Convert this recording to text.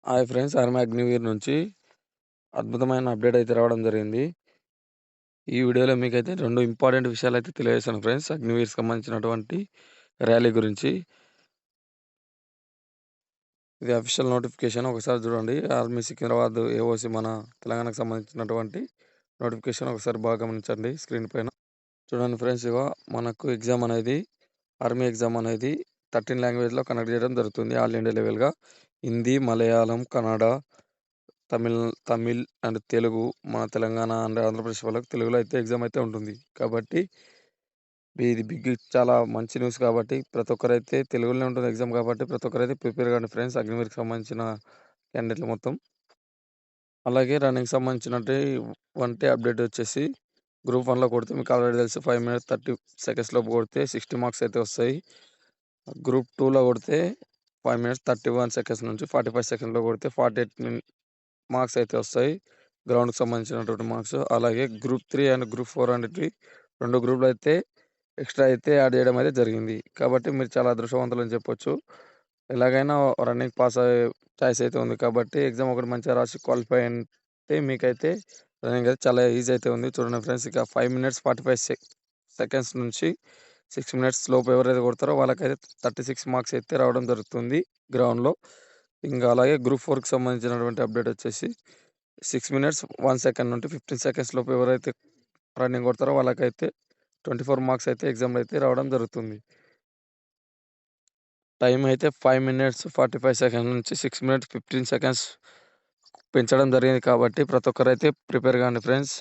Hi friends, army Agniveer నుంచి అద్భుతమైన update అయితే రావడం జరిగింది. ఈ వీడియోలో మీకైతే 2 ఇంపార్టెంట్ విషయాలైతే తెలియజేస్తాను ఫ్రెండ్స్. అగ్నివీర్‌కి సంబంధించినటువంటి ర్యాలీ గురించి. ఇది అఫీషియల్ నోటిఫికేషన్ ఒకసారి చూడండి. ఆర్మీ సికింద్రాబాద్ ఏఓసీ మన తెలంగాణకు సంబంధించినటువంటి నోటిఫికేషన్ ఒకసారి బాగా గమనించండి స్క్రీన్ పైన. చూడండి ఫ్రెండ్స్, మనకు ఎగ్జామ్ అనేది ఆర్మీ ఎగ్జామ్ అనేది 13 లాంగ్వేజ్‌లో కండక్ట్ చేయడం జరుగుతుంది. ఆల్ ఇండియా లెవెల్‌గా హిందీ, మలయాళం, కన్నడ, తమిళ్ తమిళ్ అండ్ తెలుగు. మన తెలంగాణ అండ్ ఆంధ్రప్రదేశ్ వాళ్ళకి తెలుగులో అయితే ఎగ్జామ్ అయితే ఉంటుంది. కాబట్టి ఇది చాలా మంచి న్యూస్ కాబట్టి ప్రతి ఒక్కరైతే తెలుగులోనే ఉంటుంది ఎగ్జామ్ కాబట్టి ప్రతి ఒక్కరైతే ప్రిపేర్ కండి ఫ్రెండ్స్. అగ్నివీర్‌కి సంబంధించిన క్యాండిడేట్‌లు మొత్తం. అలాగే రన్నింగ్‌కి సంబంధించినటువంటి అప్డేట్ వచ్చేసి గ్రూప్ 1లో కొడితే మీకు ఆల్రెడీ తెలుసు 5 మినిట్స్ 30 సెకండ్స్ లోపు కొడితే 60 మార్క్స్ అయితే వస్తాయి. గ్రూప్ 2లో కొడితే 5 మినిట్స్ 31 సెకండ్స్ నుంచి 45 సెకండ్స్‌లో కొడితే 48 మార్క్స్ అయితే వస్తాయి. గ్రౌండ్‌కి సంబంధించినటువంటి మార్క్స్. అలాగే గ్రూప్ 3 అండ్ గ్రూప్ 4 అనేటివి 2 గ్రూప్‌లు అయితే ఎక్స్‌ట్రా అయితే యాడ్ చేయడం అయితే జరిగింది. కాబట్టి మీరు చాలా అదృష్టవంతులని చెప్పొచ్చు. ఎలాగైనా రన్నింగ్ పాస్ అయ్యే చాయిస్ అయితే ఉంది. కాబట్టి ఎగ్జామ్ ఒకటి మంచిగా రాసి క్వాలిఫై అంటే మీకైతే రన్నింగ్ అయితే చాలా ఈజీ అయితే ఉంది. చూడండి ఫ్రెండ్స్, ఇక 5 మినిట్స్ 45 సెకండ్స్ నుంచి 6 మినిట్స్ లోపు ఎవరైతే కొడతారో వాళ్ళకైతే 36 మార్క్స్ అయితే రావడం జరుగుతుంది గ్రౌండ్‌లో. ఇంకా అలాగే గ్రూప్ 4కి సంబంధించినటువంటి అప్డేట్ వచ్చేసి 6 మినిట్స్ 1 సెకండ్ నుండి 15 సెకండ్స్ లోపు ఎవరైతే రన్నింగ్ కొడతారో వాళ్ళకైతే 24 మార్క్స్ అయితే ఎగ్జామ్‌లో అయితే రావడం జరుగుతుంది. టైం అయితే 5 మినిట్స్ 45 సెకండ్స్ నుంచి 6 మినిట్స్ 15 సెకండ్స్ పెంచడం జరిగింది కాబట్టి ప్రతి ఒక్కరైతే ప్రిపేర్ కాండి ఫ్రెండ్స్.